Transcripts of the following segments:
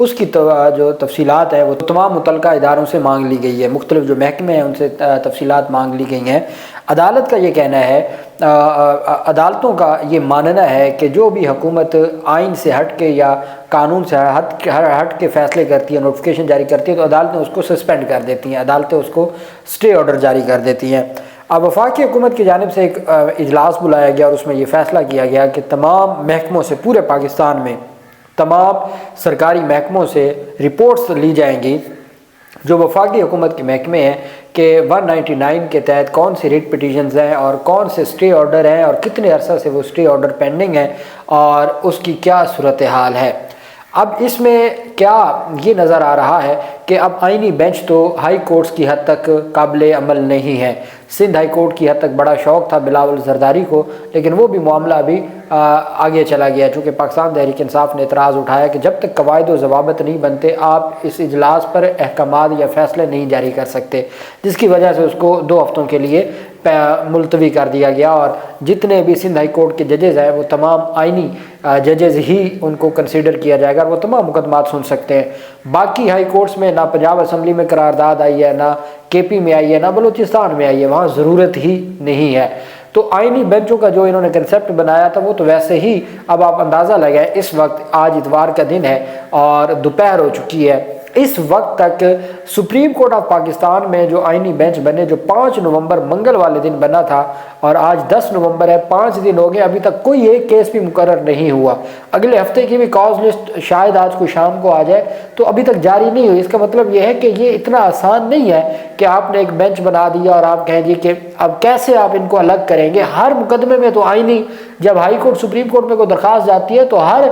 اس کی جو تفصیلات ہیں وہ تمام متعلقہ اداروں سے مانگ لی گئی ہے، مختلف جو محکمے ہیں ان سے تفصیلات مانگ لی گئی ہیں۔ عدالت کا یہ کہنا ہے، عدالتوں کا یہ ماننا ہے کہ جو بھی حکومت آئین سے ہٹ کے یا قانون سے ہٹ کے فیصلے کرتی ہے، نوٹیفیکیشن جاری کرتی ہے، تو عدالتیں اس کو سسپینڈ کر دیتی ہیں، عدالتیں اس کو اسٹے آرڈر جاری کر دیتی ہیں۔ اب وفاقی حکومت کی جانب سے ایک اجلاس بلایا گیا اور اس میں یہ فیصلہ کیا گیا کہ تمام محکموں سے، پورے پاکستان میں تمام سرکاری محکموں سے رپورٹس لی جائیں گی جو وفاقی حکومت کے محکمے ہیں کہ 199 کے تحت کون سی ریٹ پٹیشنز ہیں اور کون سے اسٹے آرڈر ہیں اور کتنے عرصہ سے وہ اسٹے آرڈر پینڈنگ ہیں اور اس کی کیا صورتحال ہے۔ اب اس میں کیا یہ نظر آ رہا ہے کہ اب آئینی بینچ تو ہائی کورٹس کی حد تک قابل عمل نہیں ہے۔ سندھ ہائی کورٹ کی حد تک بڑا شوق تھا بلاول زرداری کو، لیکن وہ بھی معاملہ ابھی آگے چلا گیا، چونکہ پاکستان تحریک انصاف نے اعتراض اٹھایا کہ جب تک قواعد و ضوابط نہیں بنتے آپ اس اجلاس پر احکامات یا فیصلے نہیں جاری کر سکتے، جس کی وجہ سے اس کو 2 ہفتوں کے لیے ملتوی کر دیا گیا، اور جتنے بھی سندھ ہائی کورٹ کے ججز ہیں وہ تمام آئینی ججز ہی ان کو کنسیڈر کیا جائے گا اور وہ تمام مقدمات سن سکتے ہیں۔ باقی ہائی کورٹس میں نہ پنجاب اسمبلی میں قرارداد آئی ہے، نہ کے پی میں آئی ہے، نہ بلوچستان میں آئی ہے، وہاں ضرورت ہی نہیں ہے۔ تو آئینی بینچوں کا جو انہوں نے کنسیپٹ بنایا تھا وہ تو ویسے ہی اب آپ اندازہ لگائیں، اس وقت آج اتوار کا دن ہے اور دوپہر ہو چکی ہے، اس وقت تک سپریم کورٹ آف پاکستان میں جو آئینی بینچ بنے، جو 5 نومبر منگل والے دن بنا تھا اور آج 10 نومبر ہے، 5 دن ہو گئے، ابھی تک کوئی ایک کیس بھی مقرر نہیں ہوا۔ اگلے ہفتے کی بھی کاز لسٹ شاید آج کو شام کو آ جائے، تو ابھی تک جاری نہیں ہوئی۔ اس کا مطلب یہ ہے کہ یہ اتنا آسان نہیں ہے کہ آپ نے ایک بینچ بنا دیا اور آپ کہیں گے کہ اب کیسے آپ ان کو الگ کریں گے۔ ہر مقدمے میں تو آئینی، جب ہائی کورٹ سپریم کورٹ میں کوئی درخواست جاتی ہے تو ہر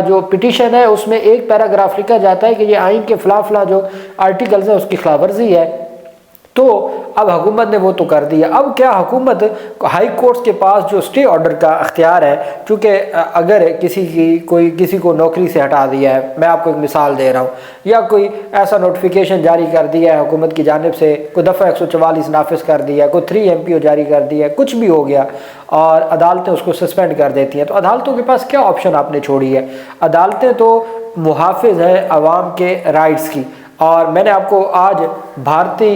جو پٹیشن ہے اس میں ایک پیراگراف لکھا جاتا ہے کہ یہ آئین کے فلاں فلاں جو آرٹیکلز ہیں اس کی خلاف ورزی ہے۔ تو اب حکومت نے وہ تو کر دیا۔ اب کیا حکومت ہائی کورٹس کے پاس جو اسٹے آرڈر کا اختیار ہے، چونکہ اگر کسی کو نوکری سے ہٹا دیا ہے، میں آپ کو ایک مثال دے رہا ہوں، یا کوئی ایسا نوٹیفیکیشن جاری کر دیا ہے حکومت کی جانب سے، کوئی دفعہ 144 نافذ کر دیا ہے، کوئی 3 MPO جاری کر دیا ہے، کچھ بھی ہو گیا اور عدالتیں اس کو سسپینڈ کر دیتی ہیں، تو عدالتوں کے پاس کیا آپشن آپ نے چھوڑی ہے؟ عدالتیں تو محافظ ہیں عوام کے رائٹس کی، اور میں نے آپ کو آج بھارتی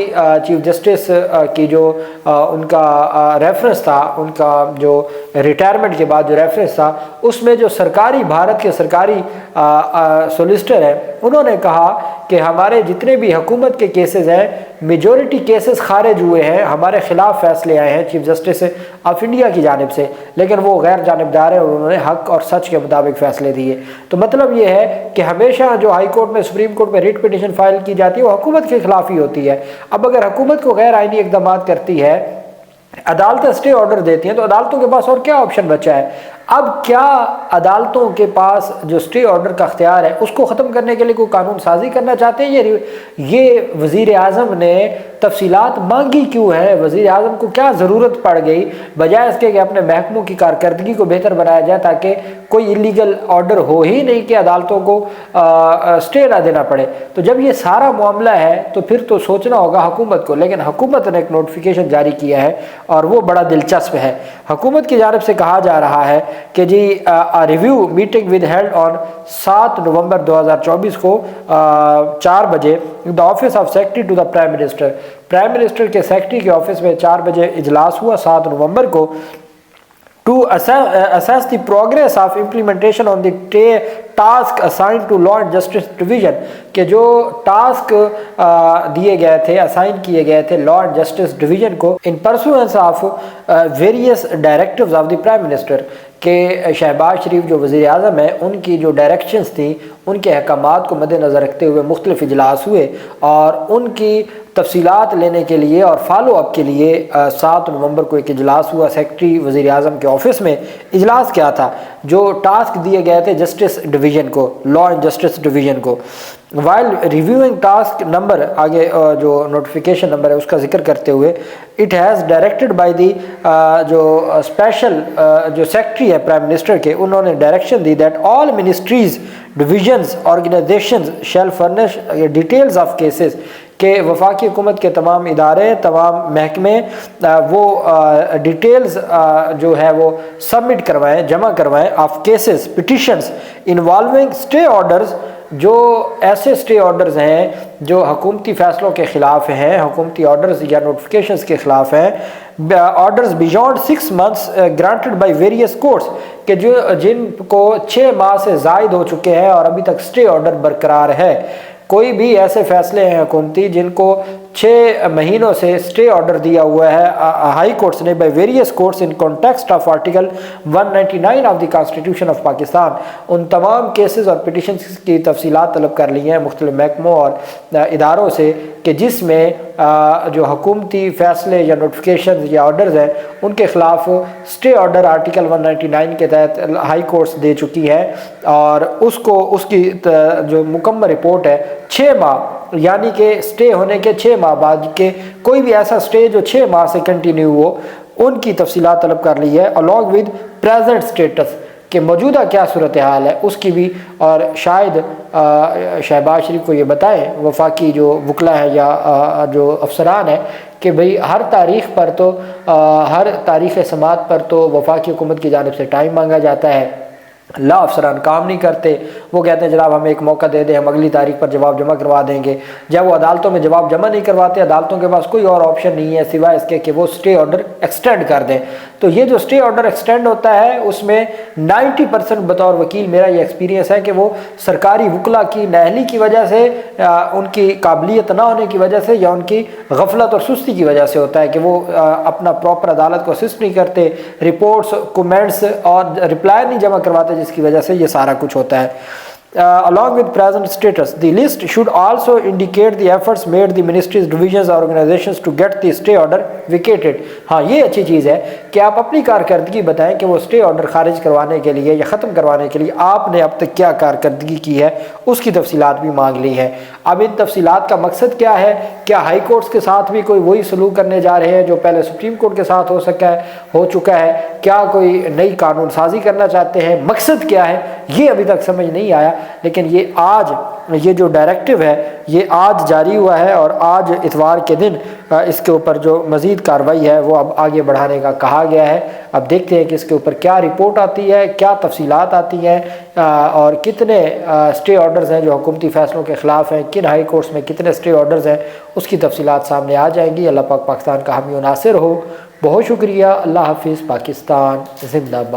چیف جسٹس کی جو ان کا ریفرنس تھا، ان کا جو ریٹائرمنٹ کے بعد جو ریفرنس تھا، اس میں جو بھارت کے سرکاری سولیسٹر ہیں، انہوں نے کہا کہ ہمارے جتنے بھی حکومت کے کیسز ہیں، میجورٹی کیسز خارج ہوئے ہیں، ہمارے خلاف فیصلے آئے ہیں چیف جسٹس آف انڈیا کی جانب سے، لیکن وہ غیر جانبدار ہیں اور انہوں نے حق اور سچ کے مطابق فیصلے دیے۔ تو مطلب یہ ہے کہ ہمیشہ جو ہائی کورٹ میں، سپریم کورٹ میں ریٹ پٹیشن فائل کی جاتی ہے وہ حکومت کے خلاف ہی ہوتی ہے۔ اب اگر حکومت کو غیر آئینی اقدامات کرتی ہے، عدالتیں اسٹے آرڈر دیتی ہیں، تو عدالتوں کے پاس اور کیا آپشن بچا ہے؟ اب کیا عدالتوں کے پاس جو اسٹے آرڈر کا اختیار ہے اس کو ختم کرنے کے لیے کوئی قانون سازی کرنا چاہتے ہیں؟ یہ وزیر اعظم نے تفصیلات مانگی کیوں ہے؟ وزیر اعظم کو کیا ضرورت پڑ گئی بجائے اس کے کہ اپنے محکموں کی کارکردگی کو بہتر بنایا جائے تاکہ کوئی انلیگل آرڈر ہو ہی نہیں کہ عدالتوں کو اسٹے نہ دینا پڑے؟ تو جب یہ سارا معاملہ ہے تو پھر تو سوچنا ہوگا حکومت کو، لیکن حکومت نے ایک نوٹیفیکیشن جاری کیا ہے اور وہ بڑا دلچسپ ہے۔ حکومت کی جانب سے کہا جا رہا ہے کہ جی review meeting with held on 7 November 2024 کو 4 بجے the office of secretary to the prime minister کے سیکرٹری کے آفس میں 4 بجے اجلاس ہوا 7 نومبر کو، to assess the progress of implementation on the task assigned to Law and Justice Division، کہ جو ٹاسک دیے گئے تھے، اسائن کیے گئے تھے لا اینڈ جسٹس ڈویژن کو، in pursuance of various directives of the prime minister, کہ شہباز شریف جو وزیر اعظم ہیں ان کی جو ڈائریکشنز تھیں، ان کے احکامات کو مد نظر رکھتے ہوئے مختلف اجلاس ہوئے، اور ان کی تفصیلات لینے کے لیے اور فالو اپ کے لیے 7 نومبر کو ایک اجلاس ہوا سیکرٹری وزیر اعظم کے آفس میں۔ اجلاس کیا تھا؟ جو ٹاسک دیے گئے تھے جسٹس ڈویژن کو، لا اینڈ جسٹس ڈویژن کو، وائل ریویوئنگ ٹاسک نمبر، آگے جو نوٹیفیکیشن نمبر ہے اس کا ذکر کرتے ہوئے، it has directed by the جو اسپیشل جو سیکرٹری ہے پرائم منسٹر کے، انہوں نے ڈائریکشن دی that all ministries divisions organisations shall furnish details of cases, کہ وفاقی حکومت کے تمام ادارے، تمام محکمے وہ ڈیٹیلز جو ہے وہ سبمٹ کروائیں، جمع کروائیں، of cases petitions involving stay orders جو ایسے اسٹے آرڈرز ہیں جو حکومتی فیصلوں کے خلاف ہیں، حکومتی آرڈرز یا نوٹیفیکیشنز کے خلاف ہیں، orders beyond 6 months granted by various courts, کہ جن کو 6 ماہ سے زائد ہو چکے ہیں اور ابھی تک اسٹے آرڈر برقرار ہے۔ کوئی بھی ایسے فیصلے ہیں حکومتی جن کو 6 مہینوں سے اسٹے آرڈر دیا ہوا ہے ہائی کورٹس نے by various courts in context of article 199 of the constitution of Pakistan, ان تمام کیسز اور پٹیشنز کی تفصیلات طلب کر لی ہیں مختلف محکموں اور اداروں سے، کہ جس میں جو حکومتی فیصلے یا نوٹیفیکیشنز یا آرڈرز ہیں ان کے خلاف اسٹے آرڈر آرٹیکل 199 کے تحت ہائی کورٹس دے چکی ہے، اور اس کی جو مکمل رپورٹ ہے 6 ماہ یعنی کہ اسٹے ہونے کے 6 ماہ بعد کے کوئی بھی ایسا اسٹے جو 6 ماہ سے کنٹینیو ہو، ان کی تفصیلات طلب کر لی ہے، along with present status، کہ موجودہ کیا صورتحال ہے اس کی بھی، اور شاید شہباز شریف کو یہ بتائیں وفاقی جو وکلا ہیں یا جو افسران ہیں کہ بھئی ہر تاریخ پر تو ہر تاریخ سماعت پر تو وفاقی حکومت کی جانب سے ٹائم مانگا جاتا ہے، لا افسران کام نہیں کرتے، وہ کہتے ہیں جناب ہمیں ایک موقع دے دیں، ہم اگلی تاریخ پر جواب جمع کروا دیں گے۔ جب وہ عدالتوں میں جواب جمع نہیں کرواتے، عدالتوں کے پاس کوئی اور آپشن نہیں ہے سوائے اس کے کہ وہ اسٹے آرڈر ایکسٹینڈ کر دیں۔ تو یہ جو اسٹے آرڈر ایکسٹینڈ ہوتا ہے اس میں 90% بطور وکیل میرا یہ ایکسپیرینس ہے کہ وہ سرکاری وکلا کی نااہلی کی وجہ سے، ان کی قابلیت نہ ہونے کی وجہ سے، یا ان کی غفلت اور سستی کی وجہ سے ہوتا ہے کہ وہ اپنا پراپر عدالت کو اسسٹ نہیں کرتے، رپورٹس، کومنٹس اور رپلائی نہیں جمع کرواتے، جس کی وجہ سے یہ سارا کچھ ہوتا ہے۔ along with present status, the list should also indicate the efforts made the ministries, divisions or organizations to get the stay order vacated۔ ہاں یہ اچھی چیز ہے کہ آپ اپنی کارکردگی بتائیں کہ وہ اسٹے آرڈر خارج کروانے کے لیے یا ختم کروانے کے لیے آپ نے اب تک کیا کارکردگی کی ہے، اس کی تفصیلات بھی مانگ لی ہیں۔ اب ان تفصیلات کا مقصد کیا ہے؟ کیا ہائی کورٹس کے ساتھ بھی کوئی وہی سلوک کرنے جا رہے ہیں جو پہلے سپریم کورٹ کے ساتھ ہو چکا ہے؟ کیا کوئی نئی قانون سازی کرنا چاہتے ہیں؟ مقصد کیا ہے یہ ابھی تک سمجھ نہیں آیا، لیکن یہ جو ڈائریکٹو ہے یہ آج جاری ہوا ہے، اور آج اتوار کے دن اس کے اوپر جو مزید کارروائی ہے وہ اب آگے بڑھانے کا کہا گیا ہے۔ اب دیکھتے ہیں کہ اس کے اوپر کیا رپورٹ آتی ہے، کیا تفصیلات آتی ہیں، اور کتنے اسٹے آرڈرز ہیں جو حکومتی فیصلوں کے خلاف ہیں، کن ہائی کورٹس میں کتنے اسٹے آرڈرز ہیں، اس کی تفصیلات سامنے آ جائیں گی۔ اللہ پاک پاکستان کا حامی و ناصر ہو۔ بہت شکریہ۔ اللہ حافظ۔ پاکستان زندہ باد۔